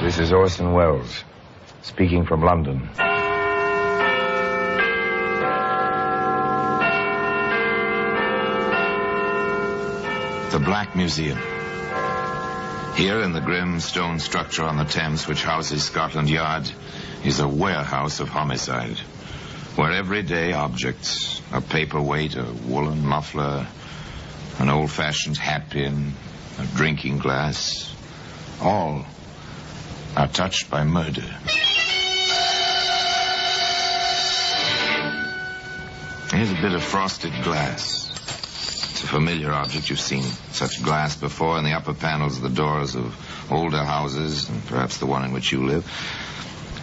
This is Orson Welles, speaking from London. The Black Museum. Here in the grim stone structure on the Thames which houses Scotland Yard is a warehouse of homicide, where everyday objects, a paperweight, a woolen muffler, an old-fashioned hatpin, a drinking glass, all are touched by murder. Here's a bit of frosted glass. It's a familiar object. You've seen such glass before in the upper panels of the doors of older houses, and perhaps the one in which you live.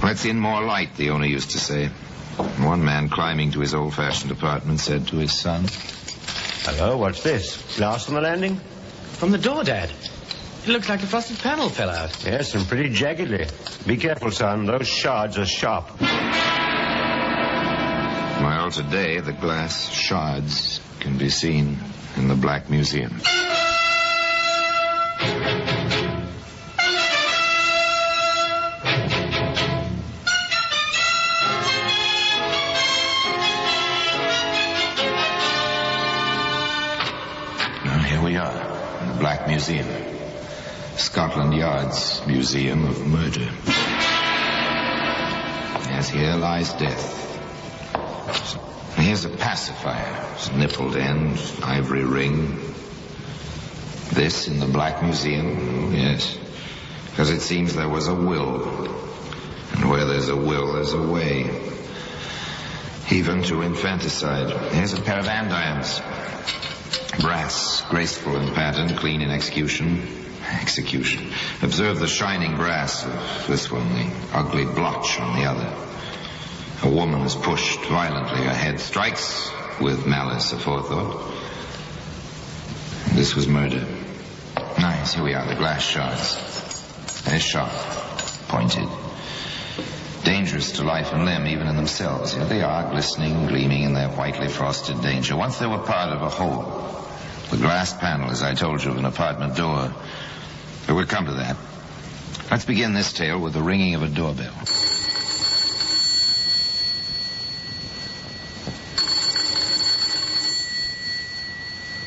Let's in more light, the owner used to say. One man climbing to his old-fashioned apartment said to his son, "Hello, what's this? Glass on the landing?" From the door, Dad. It looks like the frosted panel fell out. Yes, and pretty jaggedly. Be careful, son. Those shards are sharp. Well, today the glass shards can be seen in the Black Museum. Now here we are in the Black Museum. Scotland Yard's Museum of Murder. Yes, here lies death. Here's a pacifier, its nippled end, ivory ring. This in the Black Museum? Yes, because it seems there was a will. And where there's a will, there's a way. Even to infanticide. Here's a pair of andirons. Brass, graceful in pattern, clean in execution. Observe the shining brass of this one, the ugly blotch on the other. A woman is pushed violently. Her head strikes with malice aforethought. This was murder. Nice, here we are, the glass shards. They're sharp, pointed. Dangerous to life and limb, even in themselves. Here they are, glistening, gleaming in their whitely frosted danger. Once they were part of a whole. The glass panel, as I told you, of an apartment door. But we'll come to that. Let's begin this tale with the ringing of a doorbell.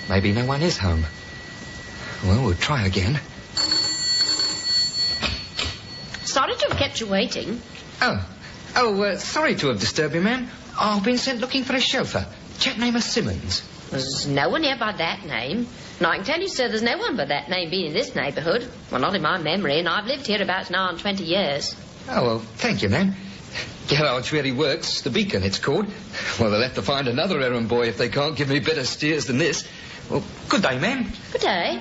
Maybe no one is home. Well, we'll try again. Sorry to have kept you waiting. Sorry to have disturbed you, ma'am. I've been sent looking for a chauffeur. Chap named Simmons. There's no one here by that name. And I can tell you, sir, there's no one by that name being in this neighbourhood. Well, not in my memory, and I've lived here about now on 20 years. Oh, well, thank you, ma'am. Garage really works. The Beacon, it's called. Well, they'll have to find another errand boy if they can't give me better steers than this. Well, good day, ma'am. Good day.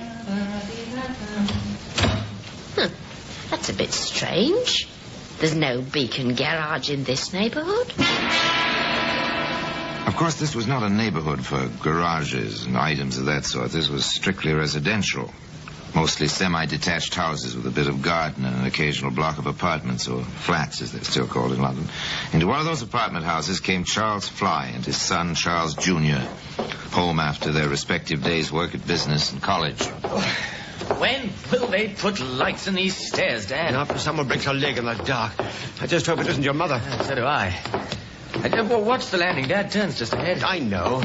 That's a bit strange. There's no Beacon garage in this neighbourhood. Of course, this was not a neighborhood for garages and items of that sort. This was strictly residential. Mostly semi-detached houses with a bit of garden and an occasional block of apartments, or flats, as they're still called in London. Into one of those apartment houses came Charles Fly and his son, Charles Jr., home after their respective days' work at business and college. When will they put lights in these stairs, Dad? After someone breaks a leg in the dark. I just hope it isn't your mother. So do I. Watch the landing. Dad turns just ahead. I know.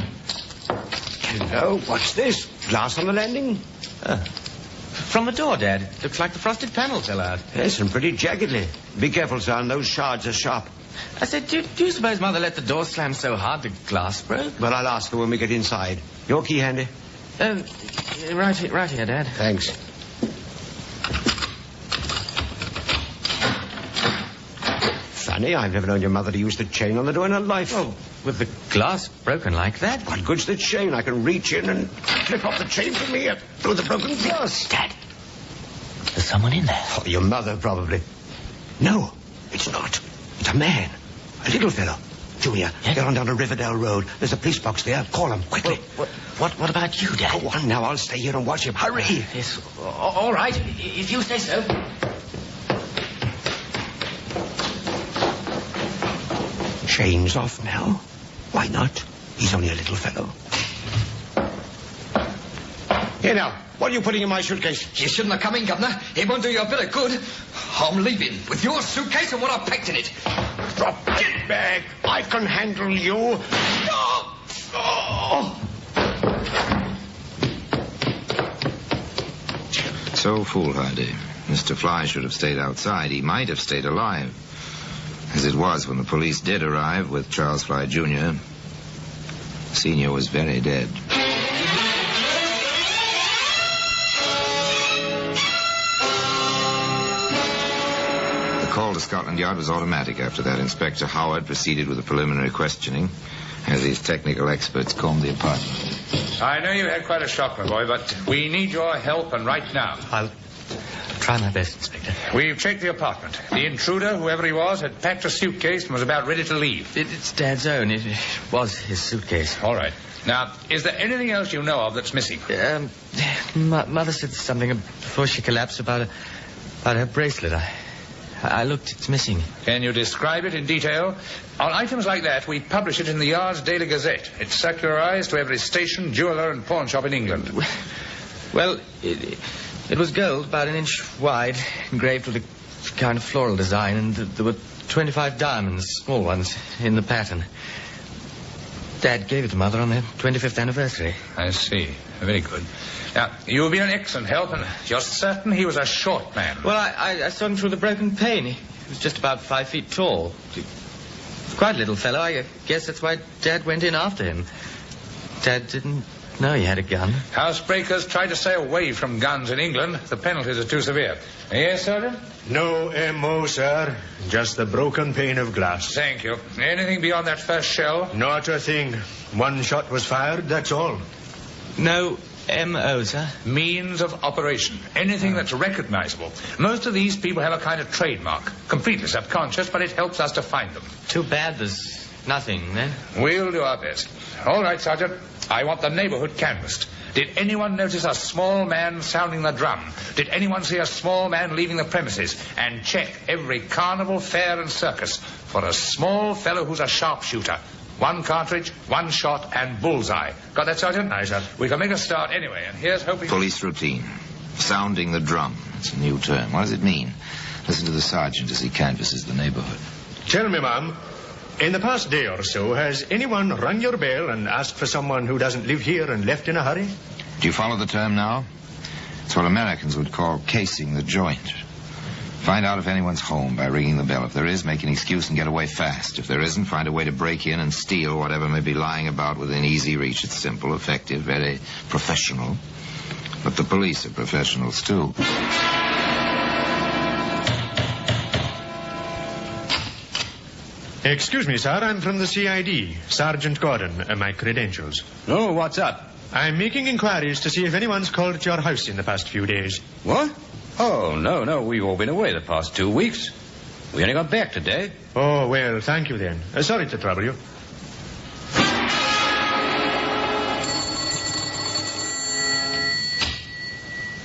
Hello, what's this? Glass on the landing? From the door, Dad. Looks like the frosted panel fell out. Yes, and pretty jaggedly. Be careful, son. Those shards are sharp. I said, do you suppose Mother let the door slam so hard the glass broke? Well, I'll ask her when we get inside. Your key handy? Right here, Dad. Thanks. Funny, I've never known your mother to use the chain on the door in her life. Oh, with the glass broken like that? What good's the chain? I can reach in and flip off the chain from here through the broken glass. Dad, there's someone in there. Oh, your mother, probably. No, it's not. It's a man. A little fellow. Junior, Get on down to Riverdale Road. There's a police box there. Call him, quickly. What about you, Dad? Go on now. I'll stay here and watch him. Hurry. Yes, all right, if you say so. Chain's off now. Why not? He's only a little fellow. Here now. What are you putting in my suitcase? You shouldn't have come in, Governor. It won't do you a bit of good. I'm leaving with your suitcase and what I've packed in it. Drop it back. I can handle you. Oh. So foolhardy. Mr. Fly should have stayed outside. He might have stayed alive. As it was, when the police did arrive with Charles Fly Jr., Senior was very dead. The call to Scotland Yard was automatic after that. Inspector Howard proceeded with the preliminary questioning as his technical experts combed the apartment. I know you had quite a shock, my boy, but we need your help, and right now. I'll try my best, Inspector. We've checked the apartment. The intruder, whoever he was, had packed a suitcase and was about ready to leave. It's Dad's own. It was his suitcase. All right. Now, is there anything else you know of that's missing? Mother said something before she collapsed about her bracelet. I looked. It's missing. Can you describe it in detail? On items like that, we publish it in the Yard's Daily Gazette. It's circularized to every station, jeweller, and pawn shop in England. Well, it was gold, about an inch wide, engraved with a kind of floral design, and there were 25 diamonds, small ones, in the pattern. Dad gave it to Mother on their 25th anniversary. I see. Very good. Now, you've been an excellent help, and you're certain he was a short man. Well, I saw him through the broken pane. He was just about 5 feet tall. Quite a little fellow. I guess that's why Dad went in after him. Dad didn't know he had a gun. Housebreakers try to stay away from guns in England. The penalties are too severe. Yes, Sergeant? No M.O., sir. Just the broken pane of glass. Thank you. Anything beyond that first shell? Not a thing. One shot was fired, that's all. No M.O., sir? Means of operation. Anything that's recognizable. Most of these people have a kind of trademark. Completely subconscious, but it helps us to find them. Too bad there's nothing, then. We'll do our best. All right, Sergeant. I want the neighborhood canvassed. Did anyone notice a small man sounding the drum? Did anyone see a small man leaving the premises? And check every carnival, fair, and circus for a small fellow who's a sharpshooter. 1 cartridge, 1 shot, and bullseye. Got that, Sergeant? Aye, sir. We can make a start anyway, and here's hoping... Police routine. Sounding the drum. It's a new term. What does it mean? Listen to the sergeant as he canvasses the neighborhood. Tell me, ma'am, in the past day or so, has anyone rung your bell and asked for someone who doesn't live here and left in a hurry? Do you follow the term now? It's what Americans would call casing the joint. Find out if anyone's home by ringing the bell. If there is, make an excuse and get away fast. If there isn't, find a way to break in and steal whatever may be lying about within easy reach. It's simple, effective, very professional. But the police are professionals, too. Excuse me, sir. I'm from the CID. Sergeant Gordon. My credentials. Oh, what's up? I'm making inquiries to see if anyone's called at your house in the past few days. What? Oh, no. We've all been away the past 2 weeks. We only got back today. Oh, well, thank you then. Sorry to trouble you.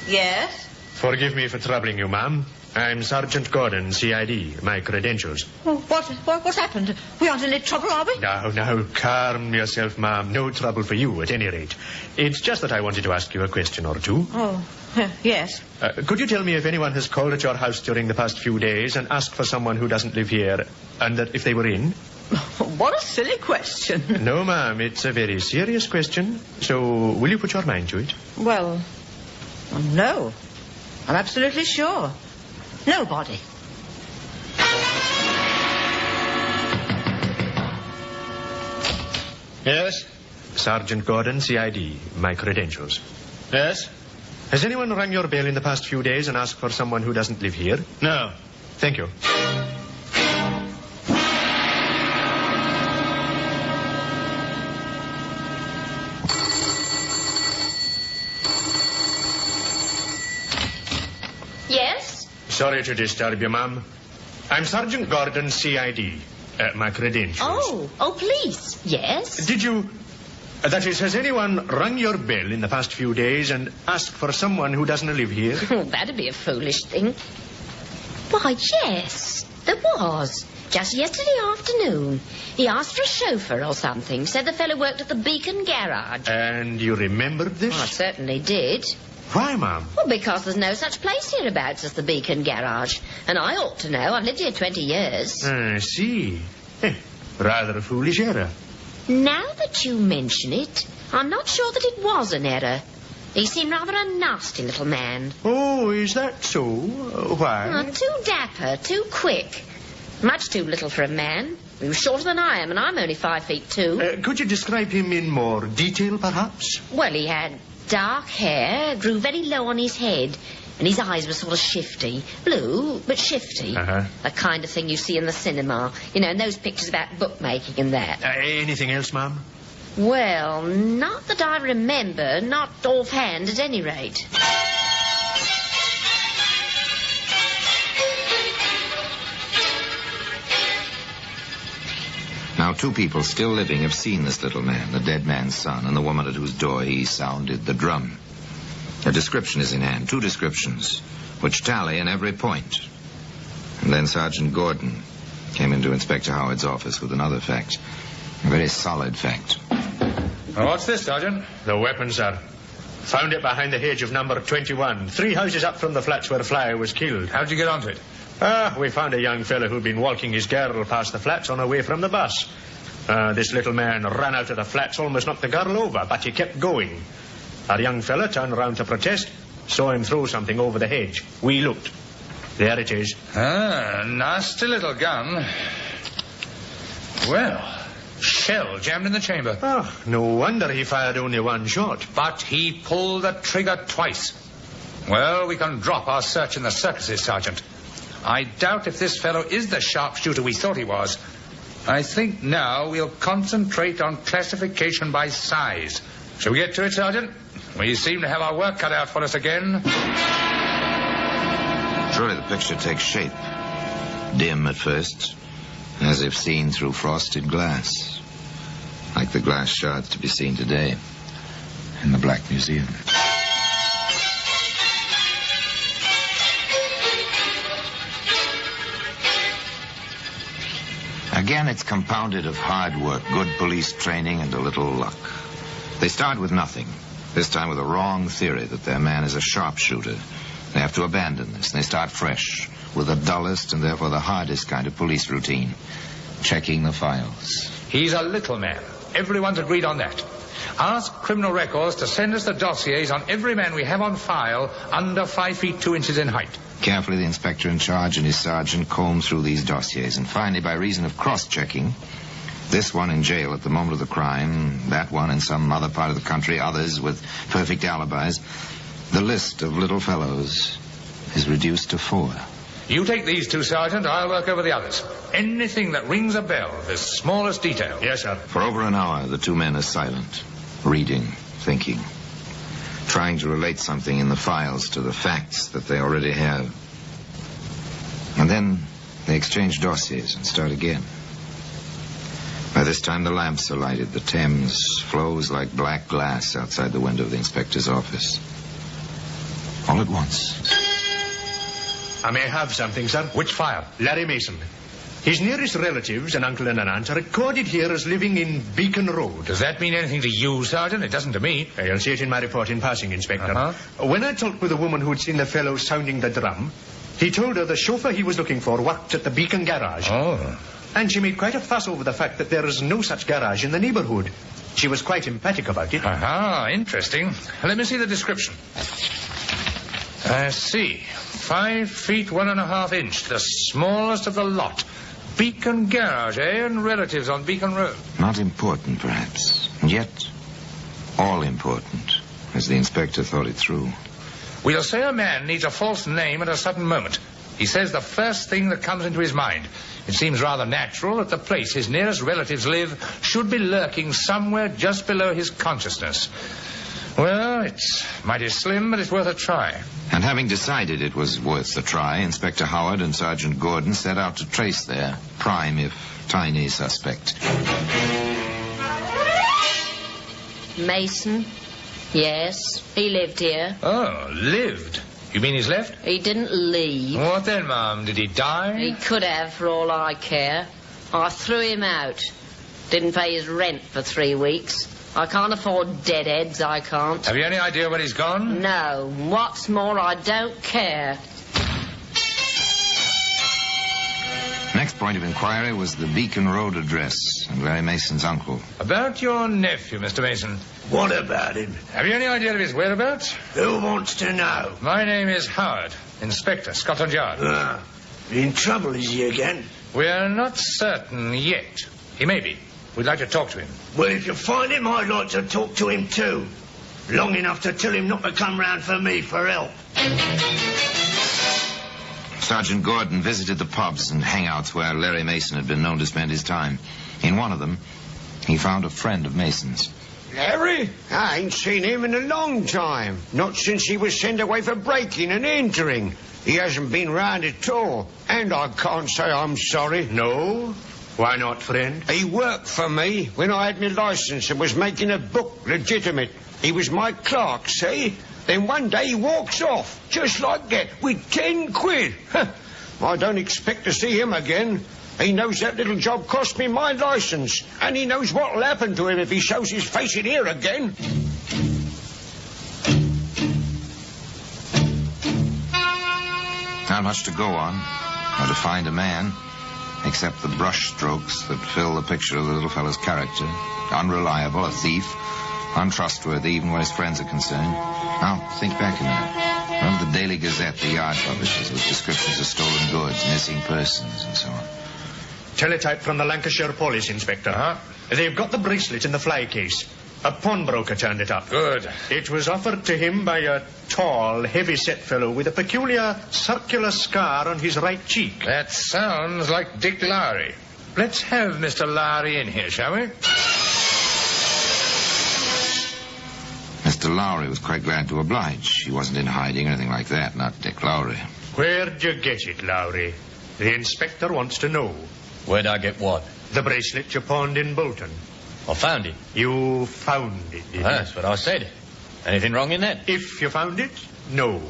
Yes? Forgive me for troubling you, ma'am. I'm Sergeant Gordon, CID. My credentials. Oh, what's happened? We aren't in any trouble, are we? Now, calm yourself, ma'am. No trouble for you, at any rate. It's just that I wanted to ask you a question or two. Oh, yes. Could you tell me if anyone has called at your house during the past few days and asked for someone who doesn't live here, and that if they were in? What a silly question. No, ma'am, it's a very serious question. So, will you put your mind to it? Well, no. I'm absolutely sure. Nobody. Yes? Sergeant Gordon, CID. My credentials. Yes? Has anyone rung your bell in the past few days and asked for someone who doesn't live here? No. Thank you. Yes? Sorry to disturb you, ma'am. I'm Sergeant Gordon, CID. My credentials. Oh, police. Yes? Did you... that is, has anyone rung your bell in the past few days and asked for someone who doesn't live here? Oh, that'd be a foolish thing. Why, yes, there was. Just yesterday afternoon. He asked for a chauffeur or something. Said the fellow worked at the Beacon garage. And you remembered this? I certainly did. Why, Ma'am? Well, because there's no such place hereabouts as the Beacon Garage. And I ought to know. I've lived here 20 years. I see. Rather a foolish error. Now that you mention it, I'm not sure that it was an error. He seemed rather a nasty little man. Oh, is that so? Why? Too dapper, too quick. Much too little for a man. He was shorter than I am, and I'm only 5'2". Could you describe him in more detail, perhaps? Well, he had dark hair, grew very low on his head, and his eyes were sort of shifty. Blue, but shifty. The kind of thing you see in the cinema. You know, in those pictures about bookmaking and that. Anything else, Ma'am? Well, not that I remember. Not offhand, at any rate. Now, two people still living have seen this little man, the dead man's son, and the woman at whose door he sounded the drum. A description is in hand, two descriptions, which tally in every point. And then Sergeant Gordon came into Inspector Howard's office with another fact, a very solid fact. Well, what's this, Sergeant? The weapon, sir. Found it behind the hedge of number 21, 3 houses up from the flats where Flyer was killed. How'd you get onto it? We found a young fellow who'd been walking his girl past the flats on her way from the bus. This little man ran out of the flats, almost knocked the girl over, but he kept going. Our young fella turned round to protest, saw him throw something over the hedge. We looked. There it is. Nasty little gun. Well, shell jammed in the chamber. Oh, no wonder he fired only one shot. But he pulled the trigger twice. Well, we can drop our search in the circuses, Sergeant. I doubt if this fellow is the sharpshooter we thought he was. I think now we'll concentrate on classification by size. Shall we get to it, Sergeant? We seem to have our work cut out for us again. Surely the picture takes shape. Dim at first, as if seen through frosted glass. Like the glass shards to be seen today in the Black Museum. Again, it's compounded of hard work, good police training, and a little luck. They start with nothing, this time with a wrong theory that their man is a sharpshooter. They have to abandon this, and they start fresh with the dullest and therefore the hardest kind of police routine, checking the files. He's a little man. Everyone's agreed on that. Ask Criminal Records to send us the dossiers on every man we have on file under 5 feet 2 inches in height. Carefully, the inspector in charge and his sergeant comb through these dossiers, and finally, by reason of cross-checking, this one in jail at the moment of the crime, that one in some other part of the country, others with perfect alibis, the list of little fellows is reduced to 4. You take these two, Sergeant. I'll work over the others. Anything that rings a bell, the smallest detail. Yes, sir. For over an hour, the two men are silent, reading, thinking, trying to relate something in the files to the facts that they already have. And then they exchange dossiers and start again. By this time, the lamps are lighted. The Thames flows like black glass outside the window of the inspector's office. All at once. I may have something, sir. Which file? Larry Mason. His nearest relatives, an uncle and an aunt, are recorded here as living in Beacon Road. Does that mean anything to you, Sergeant? It doesn't to me. You'll see it in my report in passing, Inspector. When I talked with a woman who'd seen the fellow sounding the drum, he told her the chauffeur he was looking for worked at the Beacon Garage. Oh. And she made quite a fuss over the fact that there is no such garage in the neighborhood. She was quite emphatic about it. Interesting. Let me see the description. I see. 5 feet 1.5 inch, the smallest of the lot. Beacon Garage, eh? And relatives on Beacon Road. Not important, perhaps, and yet all important, as the inspector thought it through. We'll say a man needs a false name at a sudden moment. He says the first thing that comes into his mind. It seems rather natural that the place his nearest relatives live should be lurking somewhere just below his consciousness. Well, it's mighty slim, but it's worth a try. And having decided it was worth the try, Inspector Howard and Sergeant Gordon set out to trace their prime, if tiny, suspect. Mason? Yes, he lived here. Oh, lived? You mean he's left? He didn't leave. What then, Mum? Did he die? He could have, for all I care. I threw him out. Didn't pay his rent for 3 weeks. I can't afford deadheads, I can't. Have you any idea where he's gone? No. What's more, I don't care. Next point of inquiry was the Beacon Road address and Larry Mason's uncle. About your nephew, Mr. Mason. What about him? Have you any idea of his whereabouts? Who wants to know? My name is Howard, Inspector, Scotland Yard. In trouble, is he again? We're not certain yet. He may be. We'd like to talk to him. Well, if you find him, I'd like to talk to him too. Long enough to tell him not to come round for me for help. Sergeant Gordon visited the pubs and hangouts where Larry Mason had been known to spend his time. In one of them, he found a friend of Mason's. Larry? I ain't seen him in a long time. Not since he was sent away for breaking and entering. He hasn't been round at all. And I can't say I'm sorry. No? Why not, friend? He worked for me when I had my licence and was making a book legitimate. He was my clerk, see? Then one day he walks off, just like that, with 10 quid. I don't expect to see him again. He knows that little job cost me my licence, and he knows what'll happen to him if he shows his face in here again. Not much to go on, or to find a man, except the brush strokes that fill the picture of the little fellow's character. Unreliable, a thief, untrustworthy even where his friends are concerned. Now, think back a minute. Remember the Daily Gazette the Yard publishes with descriptions of stolen goods, missing persons, and so on. Teletype from the Lancashire Police Inspector. Huh? They've got the bracelet in the fly case. A pawnbroker turned it up. Good. It was offered to him by a tall, heavy-set fellow with a peculiar circular scar on his right cheek. That sounds like Dick Lowry. Let's have Mr. Lowry in here, shall we? Mr. Lowry was quite glad to oblige. He wasn't in hiding or anything like that, not Dick Lowry. Where'd you get it, Lowry? The inspector wants to know. Where'd I get what? The bracelet you pawned in Bolton. I found it. You found it, did you? That's what I said. Anything wrong in that? If you found it, no.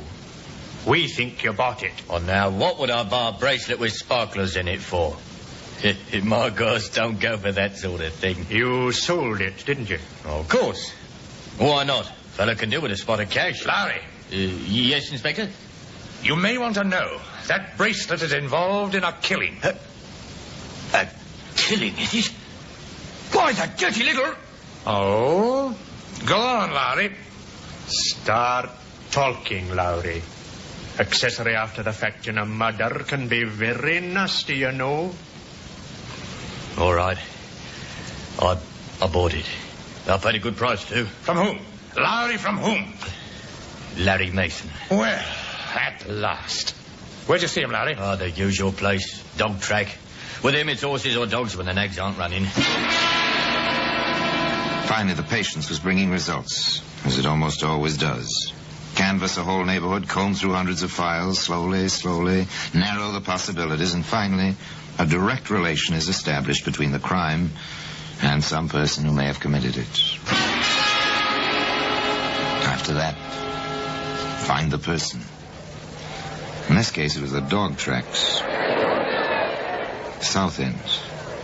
We think you bought it. Oh, now, what would I buy a bracelet with sparklers in it for? My girls don't go for that sort of thing. You sold it, didn't you? Oh, of course. Why not? Fella can do with a spot of cash. Lowry. Yes, Inspector? You may want to know that bracelet is involved in a killing. A killing, is it? Why, the dirty little... Oh? Go on, Lowry. Start talking, Lowry. Accessory after the fact in a murder can be very nasty, you know. All right. I bought it. I paid a good price, too. From whom? Lowry from whom? Larry Mason. Well, at last. Where'd you see him, Lowry? Oh, the usual place. Dog track. With him, it's horses or dogs when the nags aren't running. Finally, the patience was bringing results, as it almost always does. Canvass a whole neighborhood, comb through hundreds of files, slowly, narrow the possibilities, and finally, a direct relation is established between the crime and some person who may have committed it. After that, find the person. In this case, it was the dog tracks. South End.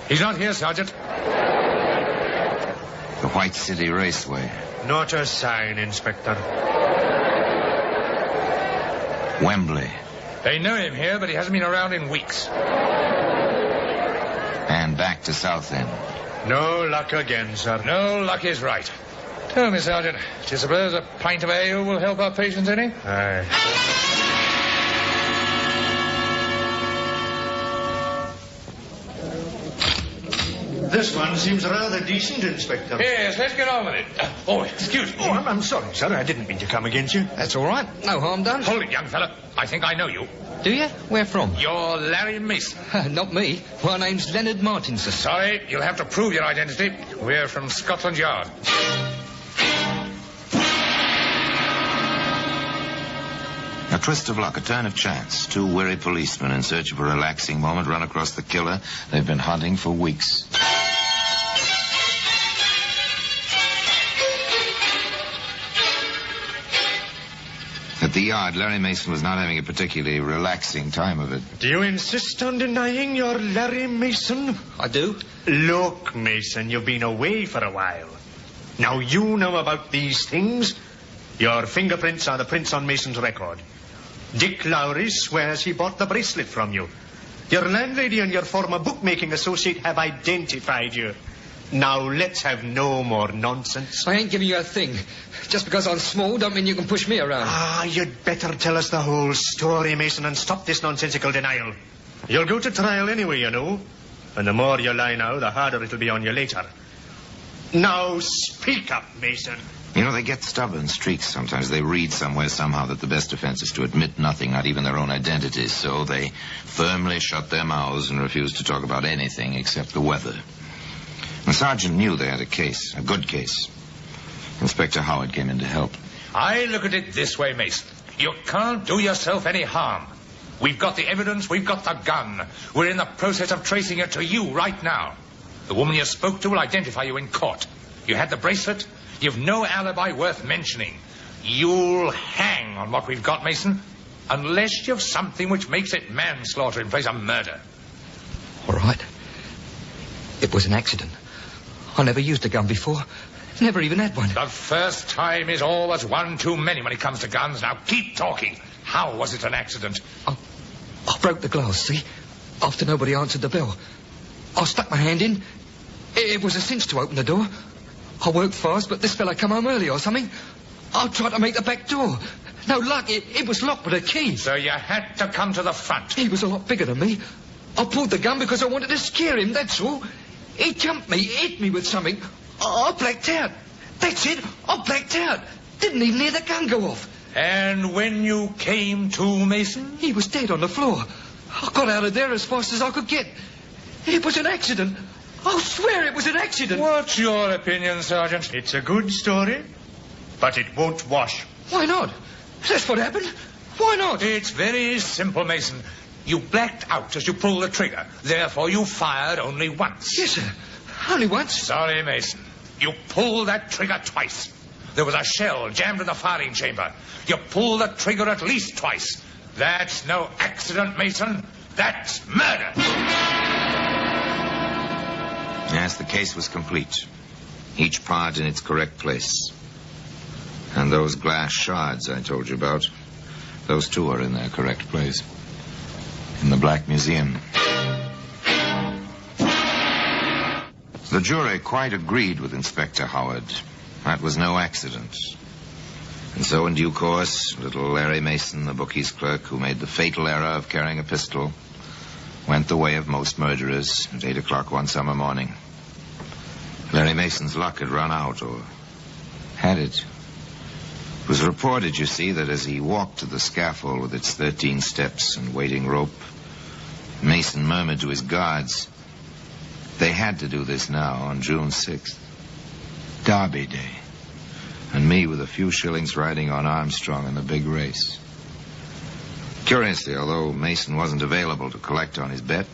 He's not here, Sergeant. The White City Raceway. Not a sign, Inspector. Wembley. They know him here, but he hasn't been around in weeks. And back to South End. No luck again, sir. No luck is right. Tell me, Sergeant, do you suppose a pint of ale will help our patients any? Aye. This one seems rather decent, Inspector. Yes, let's get on with it. Excuse me. Oh, I'm sorry, sir. I didn't mean to come against you. That's all right. No harm done. Hold it, young fella. I think I know you. Do you? Where from? You're Larry Mason. Not me. My name's Leonard Martinson. Sorry, you'll have to prove your identity. We're from Scotland Yard. A twist of luck, a turn of chance. Two weary policemen in search of a relaxing moment run across the killer they've been hunting for weeks. At the Yard, Larry Mason was not having a particularly relaxing time of it. Do you insist on denying you're Larry Mason? I do. Look, Mason, you've been away for a while. Now, you know about these things. Your fingerprints are the prints on Mason's record. Dick Lowry swears he bought the bracelet from you. Your landlady and your former bookmaking associate have identified you. Now, let's have no more nonsense. I ain't giving you a thing. Just because I'm small don't mean you can push me around. You'd better tell us the whole story, Mason, and stop this nonsensical denial. You'll go to trial anyway, you know. And the more you lie now, the harder it'll be on you later. Now, speak up, Mason. You know, they get stubborn streaks sometimes. They read somewhere somehow that the best defense is to admit nothing, not even their own identities. So they firmly shut their mouths and refuse to talk about anything except the weather. The sergeant knew they had a case, a good case. Inspector Howard came in to help. I look at it this way, Mason. You can't do yourself any harm. We've got the evidence, we've got the gun. We're in the process of tracing it to you right now. The woman you spoke to will identify you in court. You had the bracelet. You've no alibi worth mentioning. You'll hang on what we've got, Mason, unless you've something which makes it manslaughter in place of murder. All right. It was an accident. I never used a gun before. Never even had one. The first time is always one too many when it comes to guns. Now keep talking. How was it an accident? I broke the glass, see? After nobody answered the bell. I stuck my hand in. It was a cinch to open the door. I worked fast, but this fella come home early or something. I tried to make the back door. No luck. It was locked with a key. So you had to come to the front. He was a lot bigger than me. I pulled the gun because I wanted to scare him, that's all. He jumped me, hit me with something. I blacked out. That's it. I blacked out. Didn't even hear the gun go off. And when you came to, Mason? He was dead on the floor. I got out of there as fast as I could get. It was an accident. I'll swear it was an accident. What's your opinion, Sergeant? It's a good story, but it won't wash. Why not? That's what happened. Why not? It's very simple, Mason. You blacked out as you pulled the trigger. Therefore, you fired only once. Yes, sir. Only once. Sorry, Mason. You pulled that trigger twice. There was a shell jammed in the firing chamber. You pulled the trigger at least twice. That's no accident, Mason. That's murder. Yes, the case was complete. Each part in its correct place. And those glass shards I told you about, those two are in their correct place. In the Black Museum. The jury quite agreed with Inspector Howard. That was no accident. And so in due course, little Larry Mason, the bookie's clerk who made the fatal error of carrying a pistol, went the way of most murderers at 8 o'clock one summer morning. Larry Mason's luck had run out, or had it? It was reported, you see, that as he walked to the scaffold with its 13 steps and waiting rope, Mason murmured to his guards, they had to do this now on June 6th. Derby Day. And me with a few shillings riding on Armstrong in the big race. Curiously, although Mason wasn't available to collect on his bet,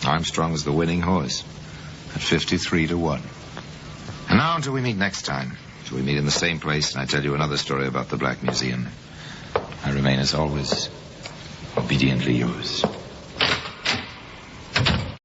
Armstrong was the winning horse at 53-1. And now until we meet next time, till we meet in the same place and I tell you another story about the Black Museum, I remain as always obediently yours.